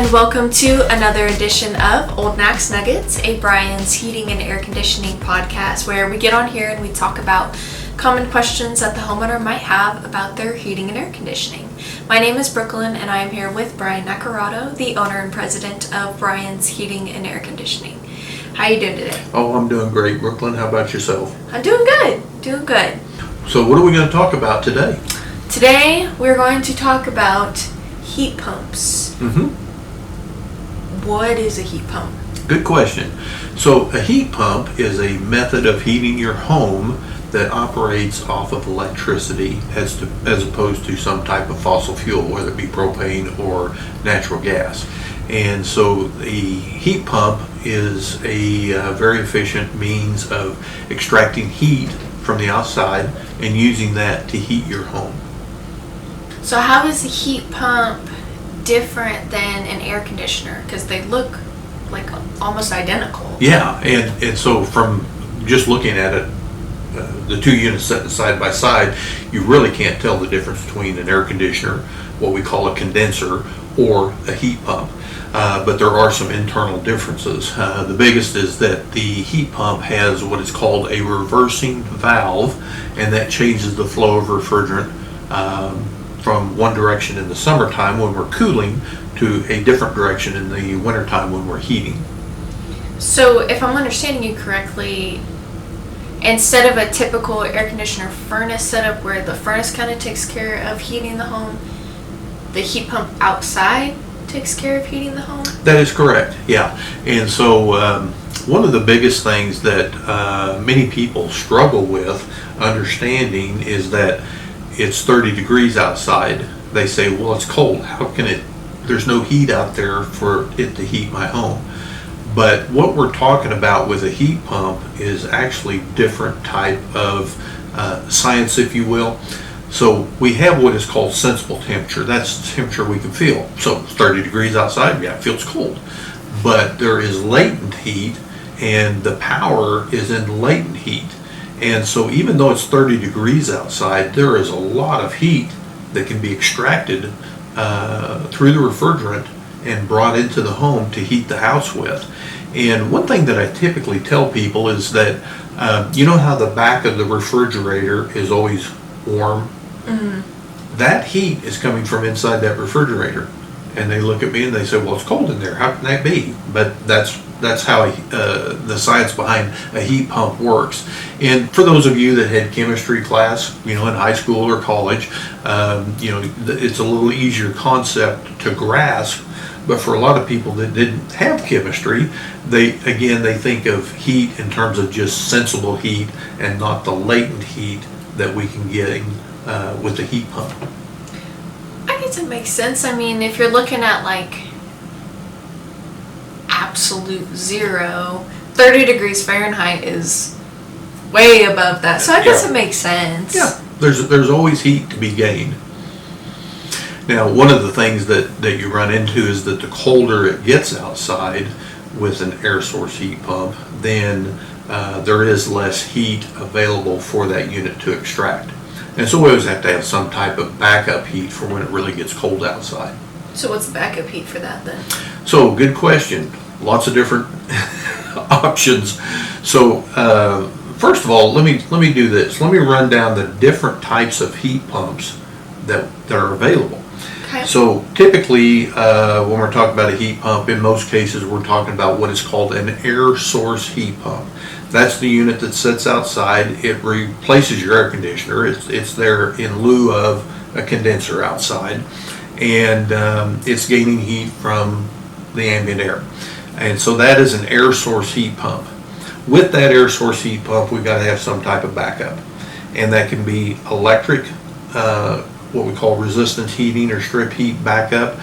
and welcome to another edition of Old Knacks Nuggets, a Bryan's Heating and Air Conditioning podcast where we get on here and we talk about common questions that the homeowner might have about their heating and air conditioning. My name is Brooklyn and I am here with Brian Nacarado, the owner and president of Bryan's Heating and Air Conditioning. How are you doing today? Oh, I'm doing great, Brooklyn. How about yourself? I'm doing good. So what are we going to talk about today? Today we're going to talk about heat pumps. What is a heat pump? Good question. So a heat pump is a method of heating your home that operates off of electricity as opposed to some type of fossil fuel, whether it be propane or natural gas. And so the heat pump is a very efficient means of extracting heat from the outside and using that to heat your home. So how is a heat pump different than an air conditioner? Because they look like almost identical. Yeah, and so from just looking at it, the two units set side by side, you really can't tell the difference between an air conditioner, what we call a condenser, or a heat pump. But there are some internal differences. The biggest is that the heat pump has what is called a reversing valve, and that changes the flow of refrigerant from one direction in the summertime when we're cooling to a different direction in the wintertime when we're heating. So if I'm understanding you correctly, instead of a typical air conditioner furnace setup where the furnace kind of takes care of heating the home, the heat pump outside takes care of heating the home? That is correct, yeah. And so one of the biggest things that many people struggle with understanding is that it's 30 degrees outside. They say, well, it's cold. How can it, there's no heat out there for it to heat my home. But what we're talking about with a heat pump is actually different type of science, if you will. So we have what is called sensible temperature. That's the temperature we can feel. So it's 30 degrees outside, yeah, it feels cold. But there is latent heat, and the power is in latent heat. And so even though it's 30 degrees outside, there is a lot of heat that can be extracted through the refrigerant and brought into the home to heat the house with. And one thing that I typically tell people is that, you know how the back of the refrigerator is always warm? Mm-hmm. That heat is coming from inside that refrigerator. And they look at me and they say, well, it's cold in there. How can that be? But that's how the science behind a heat pump works. And for those of you that had chemistry class, in high school or college, it's a little easier concept to grasp. But for a lot of people that didn't have chemistry, they think of heat in terms of just sensible heat and not the latent heat that we can get with the heat pump. I guess it makes sense. I mean, if you're looking at like absolute zero, 30 degrees Fahrenheit is way above that. So I guess it makes sense. Yeah, there's always heat to be gained. Now, one of the things that you run into is that the colder it gets outside with an air source heat pump, then there is less heat available for that unit to extract. And so we always have to have some type of backup heat for when it really gets cold outside. So what's the backup heat for that then? So good question. Lots of different options. So first of all, let me do this. Let me run down the different types of heat pumps that are available. Okay. So typically when we're talking about a heat pump, in most cases we're talking about what is called an air source heat pump. That's the unit that sits outside. It replaces your air conditioner. It's there in lieu of a condenser outside, and it's gaining heat from the ambient air. And so that is an air source heat pump. With that air source heat pump, we've got to have some type of backup, and that can be electric, what we call resistance heating or strip heat backup.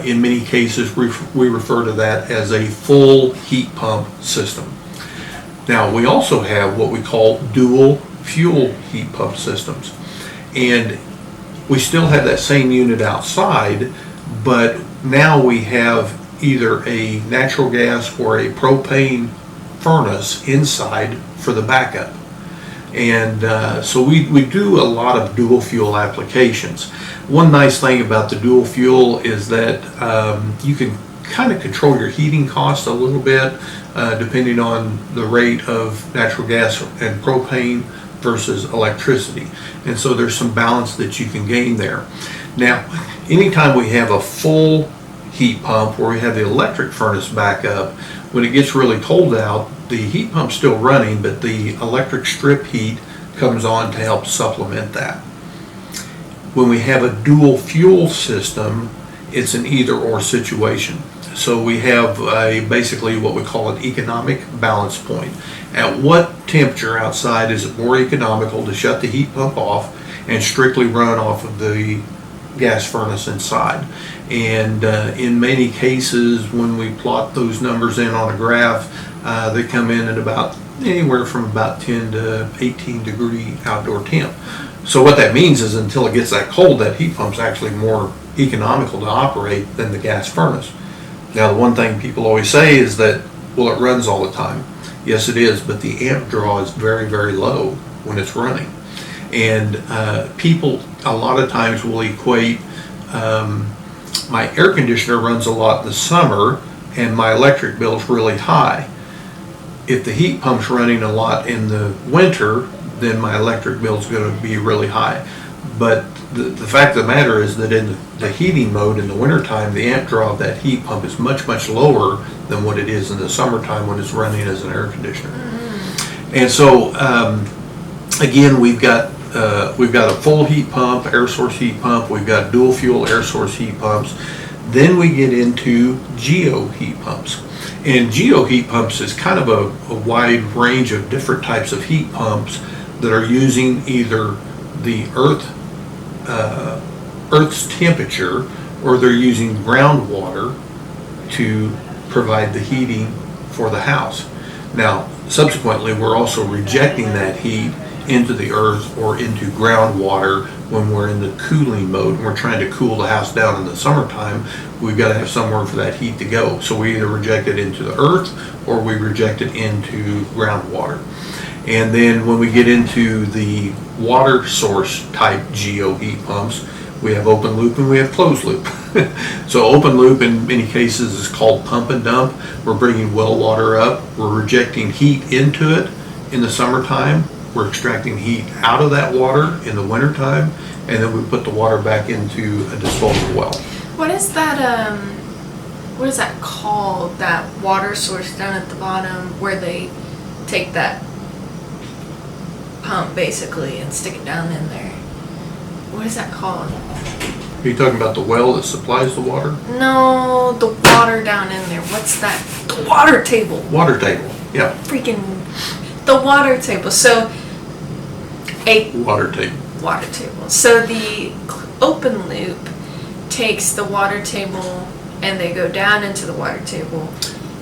In many cases, we refer to that as a full heat pump system. Now, we also have what we call dual fuel heat pump systems. And we still have that same unit outside, but now we have either a natural gas or a propane furnace inside for the backup. And so we do a lot of dual fuel applications. One nice thing about the dual fuel is that you can kind of control your heating costs a little bit depending on the rate of natural gas and propane versus electricity. And so there's some balance that you can gain there. Now, anytime we have a full heat pump where we have the electric furnace back up, when it gets really cold out, the heat pump's still running, but the electric strip heat comes on to help supplement that. When we have a dual fuel system, it's an either or situation. So we have basically what we call an economic balance point. At what temperature outside is it more economical to shut the heat pump off and strictly run off of the gas furnace inside? And in many cases, when we plot those numbers in on a graph, they come in at about anywhere from about 10 to 18 degree outdoor temp. So what that means is until it gets that cold, that heat pump's actually more economical to operate than the gas furnace. Now, the one thing people always say is that, well, it runs all the time. Yes, it is, but the amp draw is very, very low when it's running. And people a lot of times will equate my air conditioner runs a lot in the summer and my electric bill's really high. If the heat pump's running a lot in the winter, then my electric bill's going to be really high. But the fact of the matter is that in the heating mode in the wintertime, the amp draw of that heat pump is much, much lower than what it is in the summertime when it's running as an air conditioner. And so, again, we've got a full heat pump, air source heat pump. We've got dual fuel air source heat pumps. Then we get into geo heat pumps. And geo heat pumps is kind of a wide range of different types of heat pumps that are using either the Earth's temperature, or they're using groundwater to provide the heating for the house. Now, subsequently, we're also rejecting that heat into the earth or into groundwater when we're in the cooling mode and we're trying to cool the house down in the summertime. We've got to have somewhere for that heat to go. So we either reject it into the earth or we reject it into groundwater. And then when we get into the water source type geo heat pumps, we have open loop and we have closed loop. So open loop in many cases is called pump and dump. We're bringing well water up. We're rejecting heat into it in the summertime. We're extracting heat out of that water in the wintertime, and then we put the water back into a disposal well. What is that called, that water source down at the bottom where they take that pump basically and stick it down in there? What is that called? Are you talking about the well that supplies the water? No, the water down in there. What's that? The water table. Water table, yeah. Freaking the water table. So a water table. Water table. So the open loop takes the water table and they go down into the water table,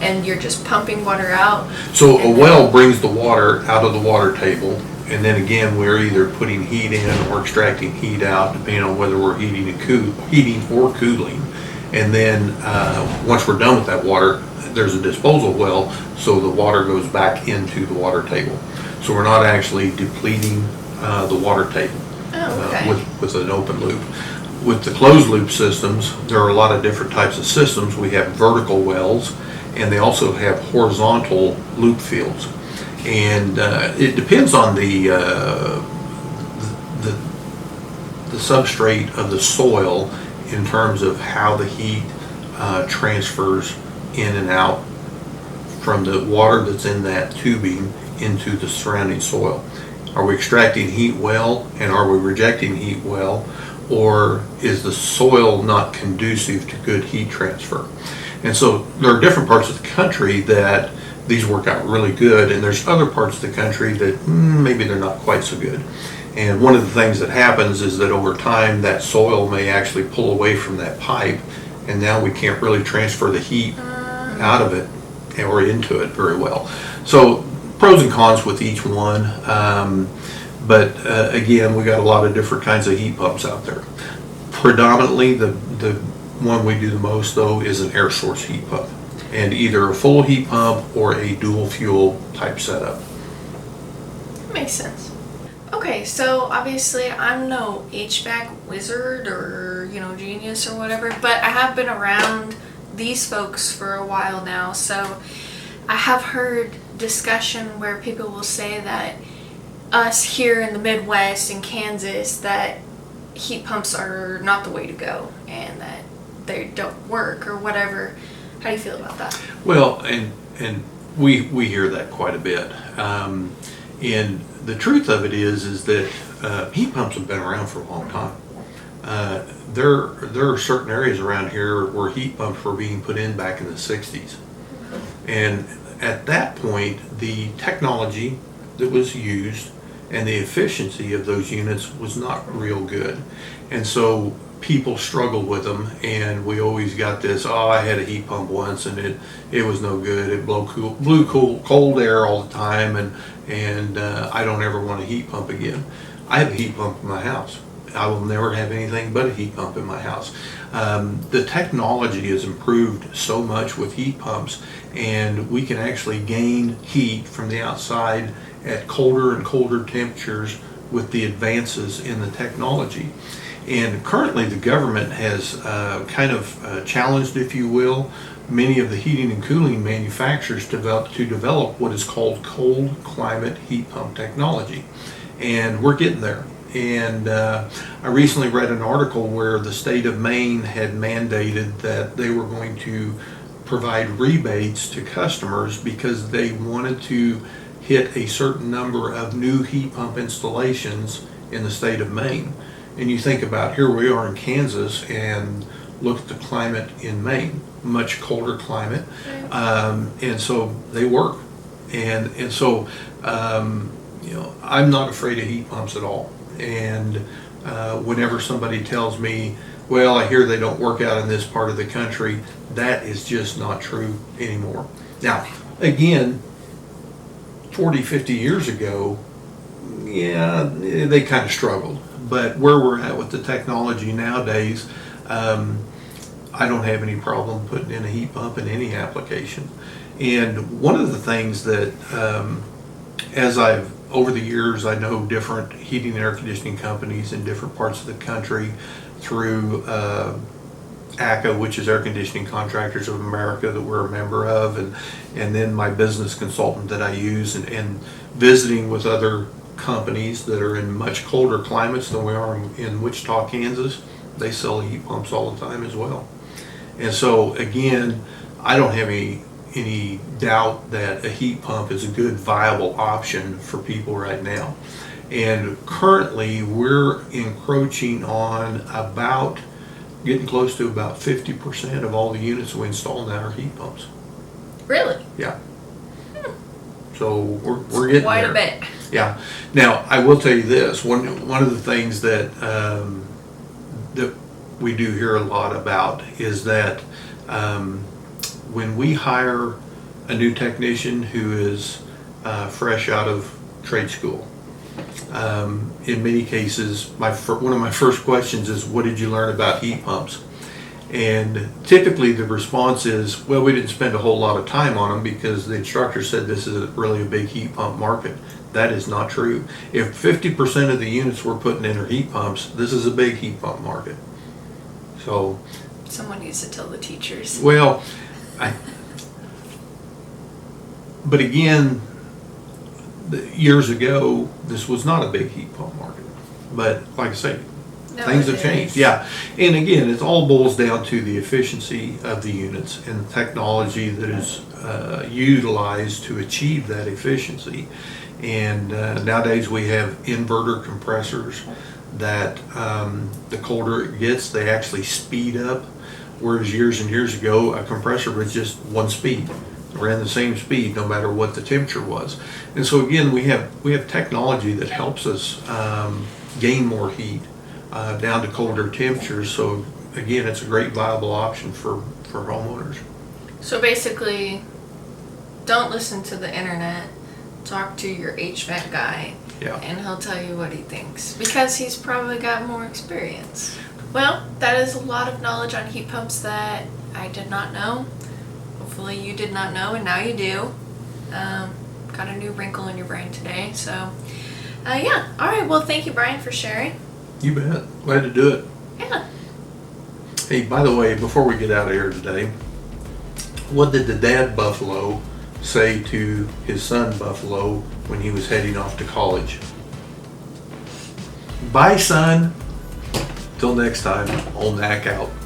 and you're just pumping water out. So a well brings the water out of the water table, and then again we're either putting heat in or extracting heat out, depending on whether we're heating or cooling. And then once we're done with that water, there's a disposal well, so the water goes back into the water table. So we're not actually depleting the water table with an open loop. With the closed loop systems, there are a lot of different types of systems. We have vertical wells, and they also have horizontal loop fields. And it depends on the substrate of the soil in terms of how the heat transfers in and out from the water that's in that tubing into the surrounding soil. Are we extracting heat well, and are we rejecting heat well, or is the soil not conducive to good heat transfer? And so there are different parts of the country that these work out really good, and there's other parts of the country that maybe they're not quite so good. And one of the things that happens is that over time that soil may actually pull away from that pipe, and now we can't really transfer the heat out of it or into it very well. So pros and cons with each one, but again, we got a lot of different kinds of heat pumps out there. Predominantly, the one we do the most though is an air source heat pump, and either a full heat pump or a dual fuel type setup. Makes sense. Okay, so obviously I'm no HVAC wizard or, genius or whatever, but I have been around these folks for a while now, so I have heard discussion where people will say that us here in the Midwest in Kansas, that heat pumps are not the way to go and that they don't work or whatever. How do you feel about that? Well, and we hear that quite a bit. And the truth of it is that heat pumps have been around for a long time. There are certain areas around here where heat pumps were being put in back in the 60s. And at that point, the technology that was used and the efficiency of those units was not real good. And so people struggled with them, and we always got this, oh, I had a heat pump once and it was no good. It blew cold air all the time, and I don't ever want a heat pump again. I have a heat pump in my house. I will never have anything but a heat pump in my house. The technology has improved so much with heat pumps, and we can actually gain heat from the outside at colder and colder temperatures with the advances in the technology. And currently the government has kind of challenged, if you will, many of the heating and cooling manufacturers to develop what is called cold climate heat pump technology. And we're getting there. And I recently read an article where the state of Maine had mandated that they were going to provide rebates to customers because they wanted to hit a certain number of new heat pump installations in the state of Maine. And you think about, here we are in Kansas, and look at the climate in Maine, much colder climate, and so they work. And so I'm not afraid of heat pumps at all. And whenever somebody tells me, well, I hear they don't work out in this part of the country, that is just not true anymore. Now, again, 40, 50 years ago, yeah, they kind of struggled. But where we're at with the technology nowadays, I don't have any problem putting in a heat pump in any application. And one of the things that, over the years, I know different heating and air conditioning companies in different parts of the country through ACA, which is Air Conditioning Contractors of America, that we're a member of, and then my business consultant that I use, and visiting with other companies that are in much colder climates than we are in Wichita, Kansas. They sell heat pumps all the time as well. And so again, I don't have any doubt that a heat pump is a good viable option for people right now. And currently we're encroaching on getting close to about 50% of all the units we install now are heat pumps. Really? Yeah. So we're getting quite there. a bit. Yeah. Now I will tell you this. One of the things that that we do hear a lot about is that when we hire a new technician who is fresh out of trade school, in many cases, one of my first questions is, what did you learn about heat pumps? And typically the response is, well, we didn't spend a whole lot of time on them because the instructor said this is really a big heat pump market. That is not true. If 50% of the units we're putting in are heat pumps, this is a big heat pump market. So someone needs to tell the teachers. Well, but again, years ago, this was not a big heat pump market. But like I say, things have changed. Yeah. And again, it all boils down to the efficiency of the units and the technology that is utilized to achieve that efficiency. And nowadays we have inverter compressors that the colder it gets, they actually speed up. Whereas years and years ago, a compressor was just one speed, ran the same speed no matter what the temperature was. And so again, we have technology that helps us gain more heat down to colder temperatures. So again, it's a great viable option for homeowners. So basically, don't listen to the internet. Talk to your HVAC guy, Yeah. and he'll tell you what he thinks because he's probably got more experience. Well, that is a lot of knowledge on heat pumps that I did not know. Hopefully you did not know, and now you do. Got a new wrinkle in your brain today. So Yeah. All right. Well, thank you, Bryan, for sharing. You bet. Glad to do it. Yeah. Hey, by the way, before we get out of here today, what did the dad buffalo say to his son buffalo when he was heading off to college? Bye, son. Till next time, Old Knack out.